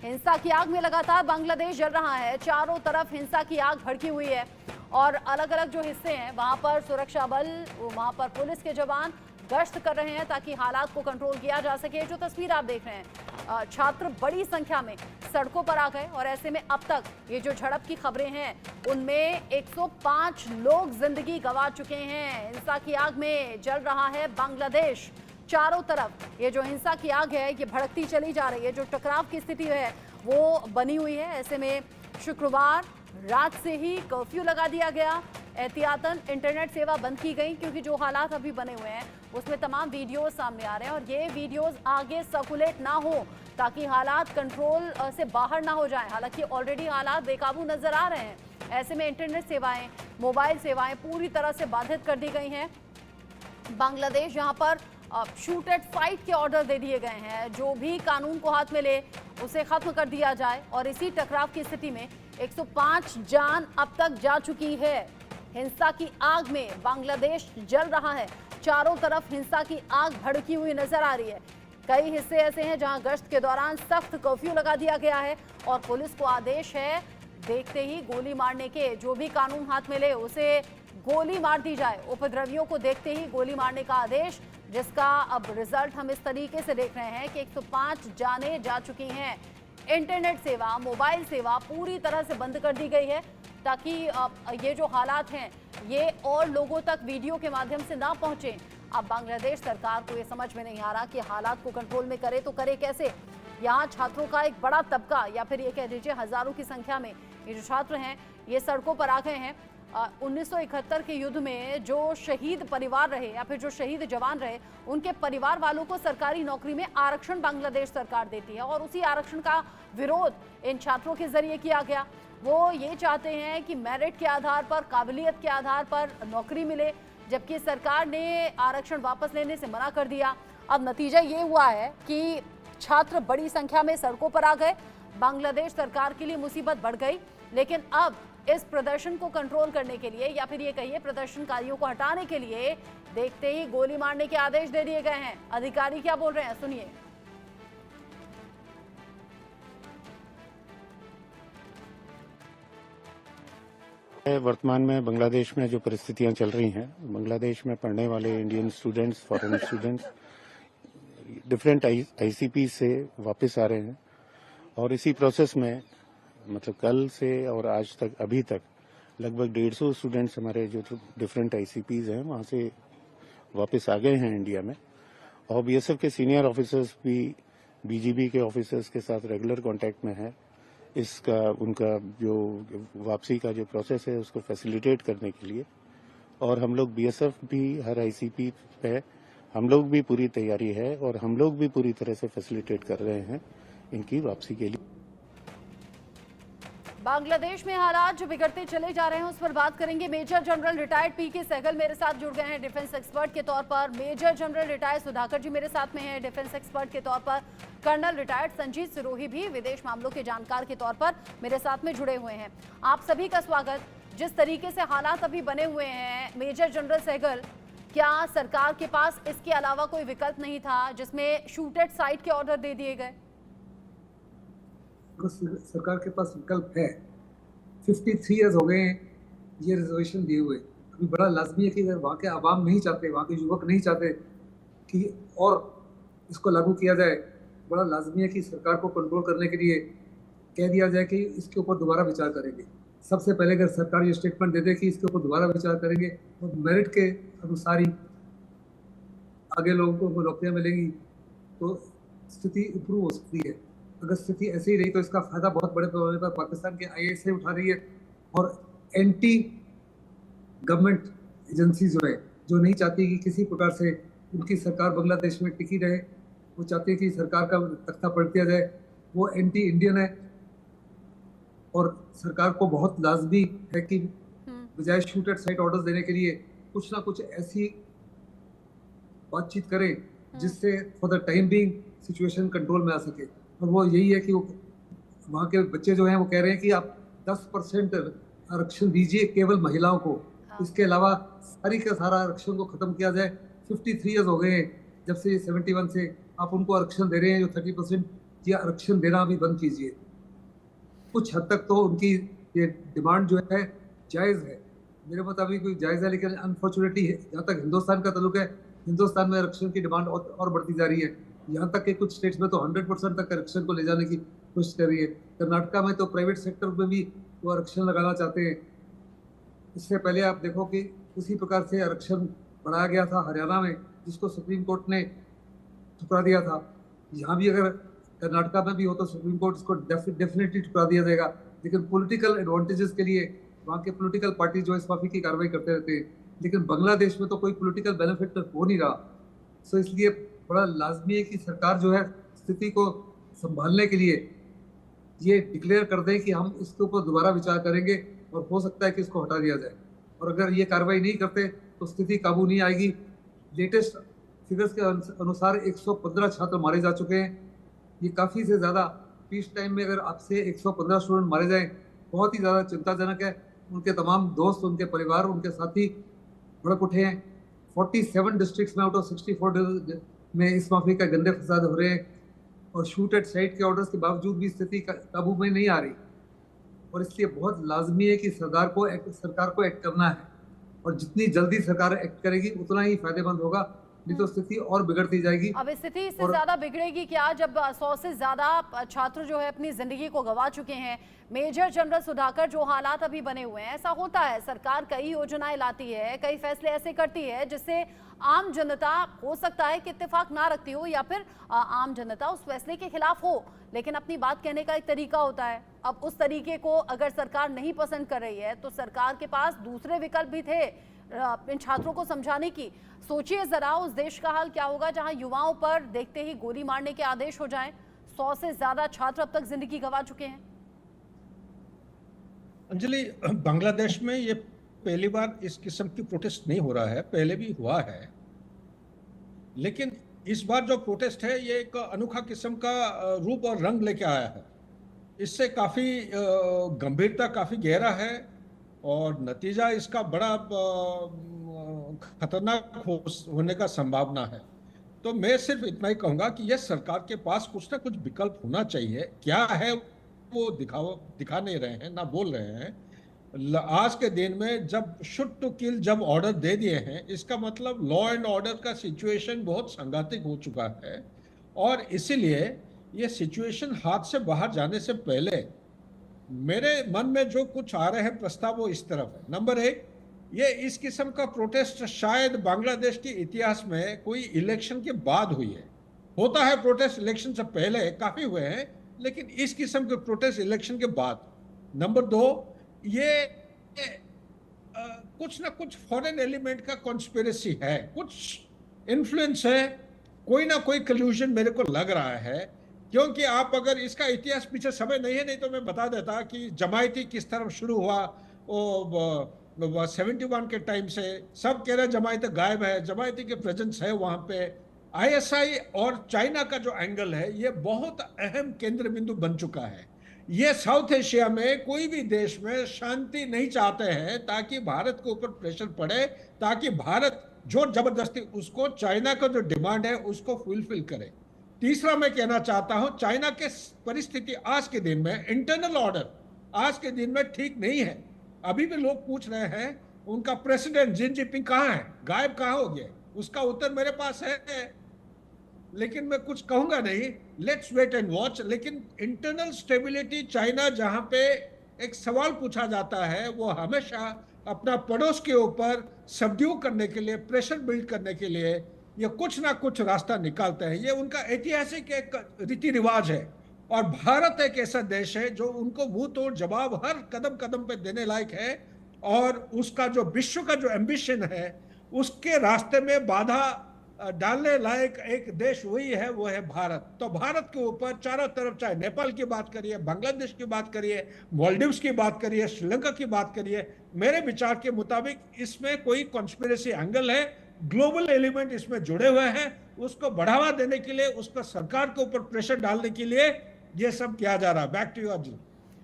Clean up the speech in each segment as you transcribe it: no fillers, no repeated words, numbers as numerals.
हिंसा की आग में लगातार बांग्लादेश जल रहा है। चारों तरफ हिंसा की आग भड़की हुई है और अलग अलग जो हिस्से हैं वहां पर सुरक्षा बल, वहां पर पुलिस के जवान गश्त कर रहे हैं ताकि हालात को कंट्रोल किया जा सके। जो तस्वीर आप देख रहे हैं, छात्र बड़ी संख्या में सड़कों पर आ गए और ऐसे में अब तक ये जो झड़प की खबरें हैं उनमें 105 लोग जिंदगी गंवा चुके हैं। हिंसा की आग में जल रहा है बांग्लादेश। चारों तरफ ये जो हिंसा की आग है ये भड़कती चली जा रही है। जो टकराव की स्थिति है वो बनी हुई है। ऐसे में शुक्रवार रात से ही कर्फ्यू लगा दिया गया। एहतियातन इंटरनेट सेवा बंद की गई क्योंकि जो हालात अभी बने हुए हैं उसमें तमाम वीडियोस सामने आ रहे हैं और ये वीडियोस आगे सर्कुलेट ना हो ताकि हालात कंट्रोल से बाहर ना हो जाएं। हालांकि ऑलरेडी हालात बेकाबू नजर आ रहे हैं। ऐसे में इंटरनेट सेवाएं, मोबाइल सेवाएं पूरी तरह से बाधित कर दी गई हैं। बांग्लादेश यहाँ पर शूट एट फाइट के ऑर्डर दे दिए गए हैं। जो भी कानून को हाथ में ले उसे खत्म कर दिया जाए और इसी टकराव की स्थिति में 105 जान अब तक जा चुकी है। हिंसा की आग में बांग्लादेश जल रहा है। चारों तरफ हिंसा की आग भड़की हुई नजर आ रही है। कई हिस्से ऐसे हैं जहां गश्त के दौरान सख्त कर्फ्यू लगा दिया गया है और पुलिस को आदेश है देखते ही गोली मारने के। जो भी कानून हाथ में ले उसे गोली मार दी जाए। उपद्रवियों को देखते ही गोली मारने का आदेश, जिसका अब रिजल्ट हम इस तरीके से देख रहे हैं कि 105 जानें जा चुकी हैं। इंटरनेट सेवा, मोबाइल सेवा पूरी तरह से बंद कर दी गई है ताकि ये जो हालात हैं ये और लोगों तक वीडियो के माध्यम से ना पहुंचे। अब बांग्लादेश सरकार को ये समझ में नहीं आ रहा कि हालात को कंट्रोल में करे तो करे कैसे। यहाँ छात्रों का एक बड़ा तबका, या फिर ये कह दीजिए हजारों की संख्या में ये जो छात्र हैं ये सड़कों पर आ गए हैं। 1971 के युद्ध में जो शहीद परिवार रहे या फिर जो शहीद जवान रहे उनके परिवार वालों को सरकारी नौकरी में आरक्षण बांग्लादेश सरकार देती है और उसी आरक्षण का विरोध इन छात्रों के जरिए किया गया। वो ये चाहते हैं कि मेरिट के आधार पर, काबिलियत के आधार पर नौकरी मिले, जबकि सरकार ने आरक्षण वापस लेने से मना कर दिया। अब नतीजा ये हुआ है कि छात्र बड़ी संख्या में सड़कों पर आ गए। बांग्लादेश सरकार के लिए मुसीबत बढ़ गई। लेकिन अब इस प्रदर्शन को कंट्रोल करने के लिए या फिर ये कहिए प्रदर्शनकारियों को हटाने के लिए देखते ही गोली मारने के आदेश दे दिए गए हैं। अधिकारी क्या बोल रहे हैं, सुनिए। वर्तमान में बांग्लादेश में जो परिस्थितियां चल रही हैं, बांग्लादेश में पढ़ने वाले Indian students, foreign students different ICP से वापस आ रहे हैं और इसी प्रोसेस में मतलब कल से और आज तक, अभी तक लगभग 150 स्टूडेंट्स हमारे जो डिफरेंट आईसीपीज हैं वहां से वापस आ गए हैं इंडिया में। और बीएसएफ के सीनियर ऑफिसर्स भी बीजीबी के ऑफिसर्स के साथ रेगुलर कांटेक्ट में है। इसका उनका जो वापसी का जो प्रोसेस है उसको फैसिलिटेट करने के लिए, और हम लोग बीएसएफ भी हर आईसीपी पे हम लोग भी पूरी तैयारी है और हम लोग भी पूरी तरह से फैसिलिटेट कर रहे हैं इनकी वापसी के लिए। बांग्लादेश में हालात जो बिगड़ते चले जा रहे हैं उस पर बात करेंगे। मेजर जनरल रिटायर्ड पीके सहगल मेरे साथ जुड़ गए हैं डिफेंस एक्सपर्ट के तौर पर। मेजर जनरल रिटायर्ड सुधाकर जी मेरे साथ में हैं डिफेंस एक्सपर्ट के तौर पर। कर्नल रिटायर्ड संजीत सिरोही भी विदेश मामलों के जानकार के तौर पर मेरे साथ में जुड़े हुए हैं। आप सभी का स्वागत। जिस तरीके से हालात अभी बने हुए हैं, मेजर जनरल सहगल, क्या सरकार के पास इसके अलावा कोई विकल्प नहीं था जिसमें शूट एट साइट के ऑर्डर दे दिए गए? सरकार के पास विकल्प है। 53 ईयर्स हो गए ये रिजर्वेशन दिए हुए। अभी बड़ा लाजमी है कि अगर वहाँ के आवाम नहीं चाहते, वहाँ के युवक नहीं चाहते कि और इसको लागू किया जाए, बड़ा लाजमी है कि सरकार को कंट्रोल करने के लिए कह दिया जाए कि इसके ऊपर दोबारा विचार करेंगे। सबसे पहले अगर सरकार ये स्टेटमेंट दे दे कि इसके ऊपर दोबारा विचार करेंगे और मेरिट के अनुसार ही आगे लोगों को नौकरियाँ मिलेंगी तो स्थिति इम्प्रूव हो सकती है। अगर स्थिति ऐसे ही रही तो इसका फायदा बहुत बड़े पैमाने पर पाकिस्तान के आईएसआई उठा रही है और एंटी गवर्नमेंट एजेंसी जो है, जो नहीं चाहती कि किसी प्रकार से उनकी सरकार बांग्लादेश में टिकी रहे, वो चाहती है कि सरकार का तख्ता पलट दिया जाए, वो एंटी इंडियन है। और सरकार को बहुत लाजमी है कि बजाय शूट एट साइट ऑर्डर्स देने के लिए कुछ ना कुछ ऐसी बातचीत करे जिससे for the time being situation control में आ सके। और वो यही है कि वहाँ के बच्चे जो हैं वो कह रहे हैं कि आप 10% आरक्षण दीजिए केवल महिलाओं को, इसके अलावा सारी का सारा आरक्षण को खत्म किया जाए। 53 ईयर्स हो गए हैं जब से 71 से आप उनको आरक्षण दे रहे हैं जो 30% ये आरक्षण देना भी बंद कीजिए। कुछ हद तक तो उनकी ये डिमांड जो है जायज़ है, मेरे मुताबिक कोई जायज़ है, लेकिन अनफॉर्चुनेटली जहाँ तक हिंदुस्तान का ताल्लुक है, हिंदुस्तान में आरक्षण की डिमांड और बढ़ती जा रही है। यहाँ तक कि कुछ स्टेट्स में तो 100% तक आरक्षण को ले जाने की कोशिश कर रही है। कर्नाटका में तो प्राइवेट सेक्टर में भी वो आरक्षण लगाना चाहते हैं। इससे पहले आप देखो कि उसी प्रकार से आरक्षण बढ़ाया गया था हरियाणा में, जिसको सुप्रीम कोर्ट ने ठुकरा दिया था। यहाँ भी अगर कर्नाटका में भी हो तो सुप्रीम कोर्ट इसको डेफिनेटली ठुकरा दिया जाएगा। लेकिन पॉलिटिकल एडवांटेजेस के लिए वहाँ के पॉलिटिकल पार्टी जो इस माफी की कार्रवाई करते रहते हैं, लेकिन बांग्लादेश में तो कोई पॉलिटिकल बेनिफिट हो नहीं रहा। सो इसलिए बड़ा लाजमी है कि सरकार जो है स्थिति को संभालने के लिए ये डिक्लेयर कर दें कि हम इसके ऊपर दोबारा विचार करेंगे और हो सकता है कि इसको हटा दिया जाए। और अगर ये कार्रवाई नहीं करते तो स्थिति काबू नहीं आएगी। लेटेस्ट फिगर्स के अनुसार 115 छात्र मारे जा चुके हैं। ये काफ़ी से ज़्यादा। पीस टाइम में अगर आपसे 115 स्टूडेंट मारे जाएं, बहुत ही ज़्यादा चिंताजनक है। उनके तमाम दोस्त, उनके परिवार, उनके साथी भड़क उठे हैं। 47 डिस्ट्रिक्ट्स में आउट ऑफ 64 में इस माफी का गंदे फसाद हो रहे हैं और शूट एट साइट के ऑर्डर्स के बावजूद भी स्थिति काबू में नहीं आ रही। और इसलिए बहुत लाजमी है कि सरकार को एक्ट करना है, और जितनी जल्दी सरकार एक्ट करेगी उतना ही फायदेमंद होगा, नहीं तो स्थिति और बिगड़ती जाएगी। अब स्थिति इससे ज्यादा बिगड़ेगी क्या, जब 100 से ज्यादा छात्र जो है अपनी जिंदगी को गंवा चुके हैं। मेजर जनरल सुधाकर, जो हालात अभी बने हुए हैं, ऐसा होता है, सरकार कई योजनाएं लाती है, कई फैसले ऐसे करती है जिससे आम जनता हो सकता है कि इत्तेफाक ना रखती हो, या फिर आम जनता उस फैसले के खिलाफ हो, लेकिन अपनी बात कहने का एक तरीका होता है। अब उस तरीके को अगर सरकार नहीं पसंद कर रही है तो सरकार के पास दूसरे विकल्प भी थे इन छात्रों को समझाने की। सोचिए जरा उस देश का हाल क्या होगा जहां युवाओं पर देखते ही गोली मारने के आदेश हो जाएं। 100 से ज्यादा छात्र अब तक जिंदगी गंवा चुके हैं। अंजलि, बांग्लादेश में ये पहली बार इस किस्म की प्रोटेस्ट नहीं हो रहा है, पहले भी हुआ है, लेकिन इस बार जो प्रोटेस्ट है ये एक अनोखा किस्म का रूप और रंग लेके आया है। इससे काफी गंभीरता काफी गहरा है और नतीजा इसका बड़ा खतरनाक होने का संभावना है। तो मैं सिर्फ इतना ही कहूंगा कि यह सरकार के पास कुछ ना कुछ विकल्प होना चाहिए। क्या है वो दिखा नहीं रहे हैं, ना बोल रहे हैं। आज के दिन में जब शूट टू किल जब ऑर्डर दे दिए हैं, इसका मतलब लॉ एंड ऑर्डर का सिचुएशन बहुत संघातिक हो चुका है। और इसीलिए ये सिचुएशन हाथ से बाहर जाने से पहले मेरे मन में जो कुछ आ रहे हैं प्रस्ताव वो इस तरफ है। नंबर 1, ये इस किस्म का प्रोटेस्ट शायद बांग्लादेश के इतिहास में कोई इलेक्शन के बाद हुई है। होता है प्रोटेस्ट इलेक्शन से पहले काफी हुए हैं, लेकिन इस किस्म के प्रोटेस्ट इलेक्शन के बाद। नंबर 2, ये कुछ ना कुछ फॉरेन एलिमेंट का कॉन्स्पिरेसी है, कुछ इन्फ्लुएंस है, कोई ना कोई कल्यूजन मेरे को लग रहा है। क्योंकि आप अगर इसका इतिहास पीछे समय नहीं है, नहीं तो मैं बता देता कि जमायती किस तरह शुरू हुआ। 71 के टाइम से सब कह रहे जमायत गायब है, जमायती के प्रेजेंस है वहां पे। आईएसआई और चाइना का जो एंगल है ये बहुत अहम केंद्र बिंदु बन चुका है। ये साउथ एशिया में कोई भी देश में शांति नहीं चाहते हैं ताकि भारत के ऊपर प्रेशर पड़े, ताकि भारत जोर जबरदस्ती उसको चाइना का जो डिमांड है उसको फुलफिल करे। तीसरा मैं कहना चाहता हूं, चाइना के परिस्थिति आज के दिन में, इंटरनल ऑर्डर आज के दिन में ठीक नहीं है। अभी भी लोग पूछ रहे हैं उनका प्रेसिडेंट जिन जिनपिंग कहाँ है, गायब कहाँ हो गया। उसका उत्तर मेरे पास है, लेकिन मैं कुछ कहूंगा नहीं, लेट्स वेट एंड वॉच। लेकिन इंटरनल स्टेबिलिटी चाइना जहां पे एक सवाल पूछा जाता है, वो हमेशा अपना पड़ोस के ऊपर सबड्यू करने के लिए, प्रेशर बिल्ड करने के लिए ये कुछ ना कुछ रास्ता निकालते हैं। ये उनका ऐतिहासिक एक रीति रिवाज है। और भारत एक ऐसा देश है जो उनको मुंह तोड़ जवाब हर कदम कदम पे देने लायक है। और उसका जो विश्व का जो एम्बिशन है उसके रास्ते में बाधा डालने लायक एक देश वही है, वो है भारत। तो भारत के ऊपर चारों तरफ, चाहे नेपाल की बात करिए, बांग्लादेश की बात करिए, मालदीव्स की बात करिए, श्रीलंका की बात करिए, मेरे विचार के मुताबिक इसमें कोई कॉन्स्पिरेसी एंगल है, ग्लोबल एलिमेंट इसमें जुड़े हुए हैं। उसको बढ़ावा देने के लिए, उसका सरकार के ऊपर प्रेशर डालने के लिए ये सब किया जा रहा है। Back to you Arjun.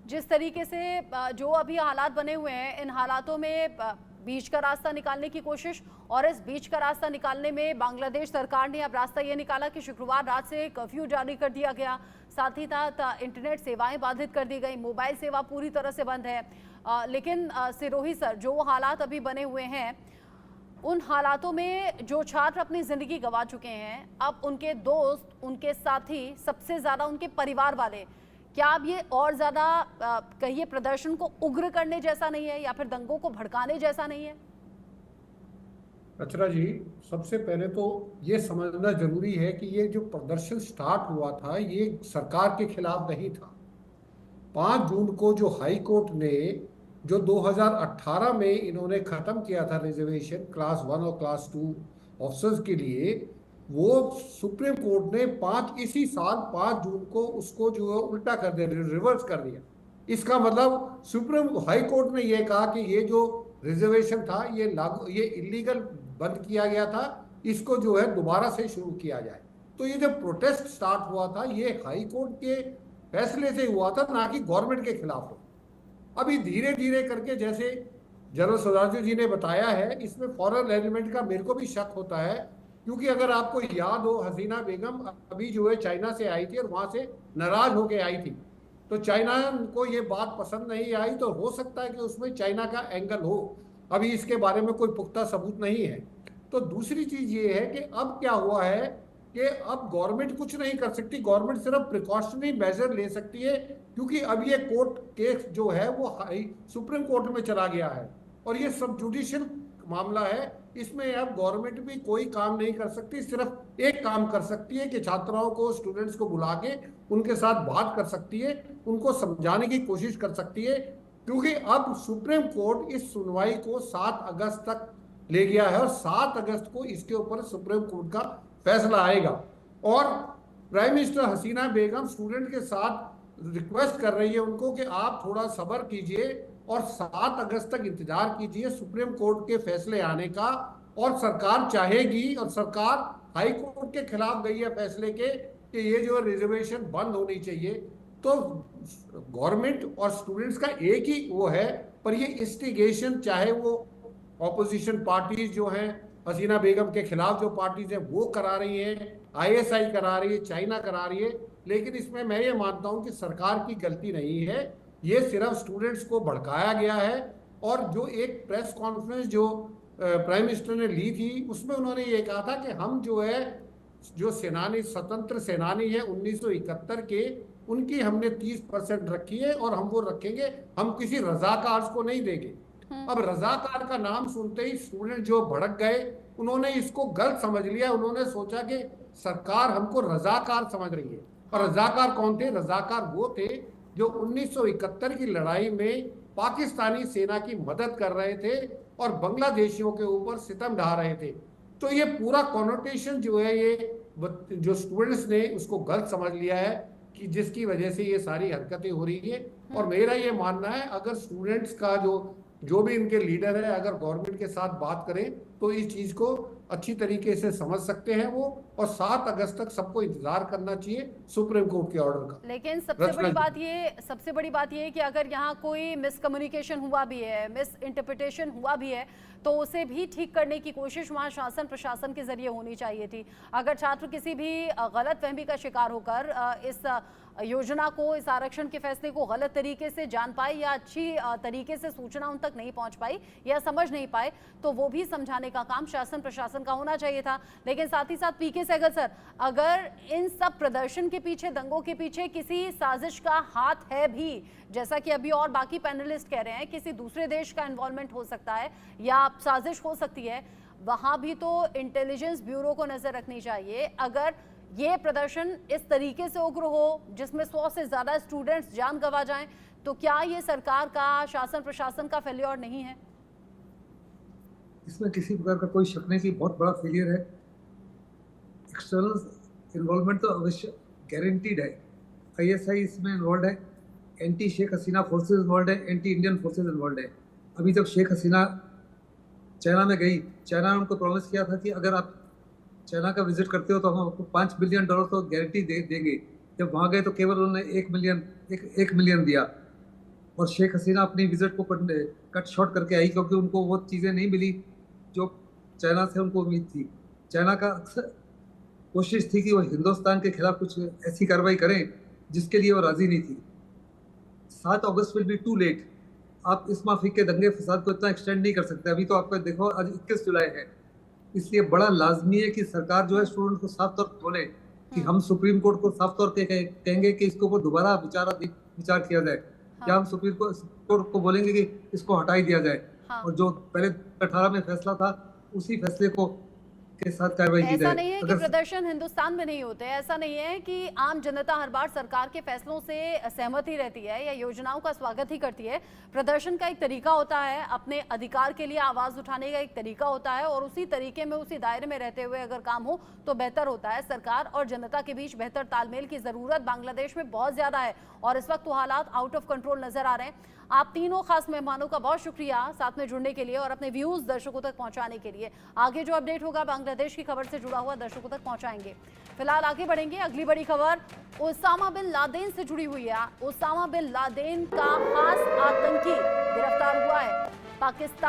जिस तरीके से जो अभी हालात बने हुए हैं, इन हालातों में बीच का रास्ता निकालने की कोशिश, और इस बीच का रास्ता निकालने में बांग्लादेश सरकार ने अब रास्ता ये निकाला कि शुक्रवार रात से कर्फ्यू जारी कर दिया गया, साथ ही साथ इंटरनेट सेवाएं बाधित कर दी गई, मोबाइल सेवा पूरी तरह से बंद है। लेकिन सिरोही सर, जो हालात अभी बने हुए हैं, उन हालातों में जो छात्र अपनी जिंदगी गंवा चुके हैं, अब उनके दोस्त, उनके साथी, सबसे ज्यादा उनके परिवार वाले, क्या अब ये और ज्यादा कहिए प्रदर्शन को उग्र करने जैसा नहीं है या फिर दंगों को भड़काने जैसा नहीं है? रचना जी, सबसे पहले तो ये समझना जरूरी है कि ये जो प्रदर्शन स्टार्ट हुआ था ये सरकार के खिलाफ नहीं था। 5 जून को जो हाई कोर्ट ने जो 2018 में इन्होंने खत्म किया था रिजर्वेशन क्लास 1 और क्लास 2 ऑफिसर्स के लिए, वो सुप्रीम कोर्ट ने इसी साल 5 जून को उसको जो है उल्टा कर दिया, रिवर्स कर दिया। इसका मतलब सुप्रीम हाई कोर्ट ने यह कहा कि ये जो रिजर्वेशन था ये इलीगल बंद किया गया था, इसको जो है दोबारा से शुरू किया जाए। तो ये जो प्रोटेस्ट स्टार्ट हुआ था ये हाई कोर्ट के फैसले से हुआ था, ना कि गवर्नमेंट के खिलाफ हो। अभी धीरे धीरे करके, जैसे जनरल सदाजू जी ने बताया है, इसमें फॉरेन एलिमेंट का मेरे को भी शक होता है, क्योंकि अगर आपको याद हो, हसीना बेगम अभी जो है चाइना से आई थी और वहां से नाराज होके आई थी, तो चाइना को ये बात पसंद नहीं आई, तो हो सकता है कि उसमें चाइना का एंगल हो। अभी इसके बारे में कोई पुख्ता सबूत नहीं है। तो दूसरी चीज ये है कि अब क्या हुआ है कि अब गवर्नमेंट कुछ नहीं कर सकती, गवर्नमेंट सिर्फ प्रिकॉशनरी मेजर ले सकती है, क्योंकि अब ये कोर्ट केस जो है वो सुप्रीम कोर्ट में चला गया है और ये सब जुडिशियल मामला है। इसमें अब गवर्नमेंट भी कोई काम नहीं कर सकती, सिर्फ एक काम कर सकती है कि छात्राओं को, स्टूडेंट्स को बुला के उनके साथ बात कर सकती है, उनको समझाने की कोशिश कर सकती है, क्योंकि अब सुप्रीम कोर्ट इस सुनवाई को 7 अगस्त तक ले गया है और 7 अगस्त को इसके ऊपर सुप्रीम कोर्ट का फैसला आएगा। और प्राइम मिनिस्टर हसीना बेगम स्टूडेंट के साथ रिक्वेस्ट कर रही है उनको कि आप थोड़ा सब्र कीजिए और 7 अगस्त तक इंतजार कीजिए सुप्रीम कोर्ट के फैसले आने का। और सरकार चाहेगी, और सरकार हाई कोर्ट के खिलाफ गई है फैसले के कि ये जो रिजर्वेशन बंद होनी चाहिए। तो गवर्नमेंट और स्टूडेंट्स का एक ही वो है, पर ये इंस्टिगेशन, चाहे वो ऑपोजिशन पार्टीज जो हैं, हसीना बेगम के खिलाफ जो पार्टीज हैं वो करा रही हैं, ISI करा रही है, चाइना करा रही है, लेकिन इसमें मैं ये मानता हूं कि सरकार की गलती नहीं है, ये सिर्फ स्टूडेंट्स को भड़काया गया है। और जो एक प्रेस कॉन्फ्रेंस जो प्राइम मिनिस्टर ने ली थी, उसमें उन्होंने ये कहा था कि हम जो है, जो सेनानी, स्वतंत्र सेनानी है 1971 के, उनकी हमने 30% रखी है और हम वो रखेंगे, हम किसी रजाकार को नहीं देंगे। अब रजाकार का नाम सुनते ही स्टूडेंट जो भड़क गए, उन्होंने इसको गलत समझ लिया, उन्होंने सोचा कि सरकार हमको रजाकार समझ रही है। और रजाकार कौन थे? रजाकार वो थे जो 1971 की लड़ाई में पाकिस्तानी सेना की मदद कर रहे थे और बांग्लादेशियों के ऊपर सितम ढा रहे थे। तो ये पूरा कॉनोटेशन जो है, ये जो स्टूडेंट्स ने उसको गलत समझ लिया है, कि जिसकी वजह से ये सारी हरकतें हो रही है। और मेरा ये मानना है, अगर स्टूडेंट्स का जो भी इनके लीडर है, अगर गवर्नमेंट के साथ बात करें तो इस चीज को अच्छी तरीके से समझ सकते हैं वो, और 7 अगस्त तक सबको इंतजार करना चाहिए सुप्रीम कोर्ट के ऑर्डर का। लेकिन सबसे बड़ी बात ये है कि अगर यहाँ कोई मिसकम्युनिकेशन हुआ भी है, मिस इंटरप्रिटेशन हुआ भी है, तो उसे भी ठीक करने की कोशिश वहाँ शासन प्रशासन के जरिए होनी चाहिए थी। अगर छात्र किसी भी गलत फहमी का शिकार होकर इस योजना को, इस आरक्षण के फैसले को गलत तरीके से जान पाए या अच्छी तरीके से सूचना उन तक नहीं पहुंच पाई या समझ नहीं पाए, तो वो भी समझाने का काम शासन प्रशासन का होना चाहिए था। लेकिन साथ ही साथ पीके सहगल सर, अगर इन सब प्रदर्शन के पीछे, दंगों के पीछे किसी साजिश का हाथ है भी, जैसा कि अभी और बाकी पैनलिस्ट कह रहे हैं, किसी दूसरे देश का इन्वॉल्वमेंट हो सकता है या साजिश हो सकती है, वहां भी तो इंटेलिजेंस ब्यूरो को नजर रखनी चाहिए। अगर ये प्रदर्शन इस तरीके से उग्र हो जिसमें 100 से ज्यादा स्टूडेंट्स जान गंवा जाएं, तो क्या ये सरकार का, शासन प्रशासन का फेलियर नहीं है? इसमें किसी प्रकार का कोई शक नहीं कि बहुत बड़ा फेलियर है। एक्सटर्नल इन्वॉल्वमेंट तो अवश्य गारंटीड है। ISI इसमें इन्वॉल्व है, anti Sheikh Hasina forces involve है, एंटी इंडियन फोर्सेज इन्वॉल्व है। अभी जब शेख हसीना चाइना में गई, चाइना ने उनको प्रॉमिस किया था कि अगर आप चाइना का विजिट करते हो तो हम आपको $5 बिलियन तो गारंटी देंगे। जब वहाँ गए तो केवल उन्होंने 1 मिलियन दिया। और शेख हसीना अपनी विजिट को कट शॉर्ट करके आई, क्योंकि उनको वो चीज़ें नहीं मिली जो चाइना से उनको उम्मीद थी। चाइना का अक्सर कोशिश थी कि वो हिंदुस्तान के खिलाफ कुछ ऐसी कार्रवाई करें जिसके लिए वो राजी नहीं थी। 7 अगस्त विल बी टू लेट। आप इस माफी के दंगे फसाद को इतना एक्सटेंड नहीं कर सकते। अभी तो आपको देखो आज 21 जुलाई है, इसलिए बड़ा लाजमी है कि सरकार जो है स्टूडेंट को साफ तौर पर बोले कि हम सुप्रीम कोर्ट को साफ तौर पे कहेंगे कि इसके ऊपर दोबारा विचार किया जाए, या हम सुप्रीम कोर्ट को बोलेंगे कि इसको हटा ही दिया जाए, और जो पहले 18 में फैसला था उसी फैसले को के साथ कार्रवाई की जाए। ऐसा नहीं है कि प्रदर्शन हिंदुस्तान में नहीं होते, ऐसा नहीं है कि आम जनता हर बार सरकार के फैसलों से सहमत ही रहती है या योजनाओं का स्वागत ही करती है। प्रदर्शन का एक तरीका होता है, अपने अधिकार के लिए आवाज उठाने का एक तरीका होता है, और उसी तरीके में उसी दायरे में रहते हुए अगर काम हो तो बेहतर होता है। सरकार और जनता के बीच बेहतर तालमेल की जरूरत बांग्लादेश में बहुत ज्यादा है, और इस वक्त वो हालात आउट ऑफ कंट्रोल नजर आ रहे हैं। आप तीनों खास मेहमानों का बहुत शुक्रिया साथ में जुड़ने के लिए और अपने व्यूज दर्शकों तक पहुंचाने के लिए। आगे जो अपडेट होगा बांग्लादेश की खबर से जुड़ा हुआ दर्शकों तक पहुंचाएंगे। फिलहाल आगे बढ़ेंगे, अगली बड़ी खबर ओसामा बिन लादेन से जुड़ी हुई है। ओसामा बिन लादेन का खास आतंकी गिरफ्तार हुआ है। पाकिस्तान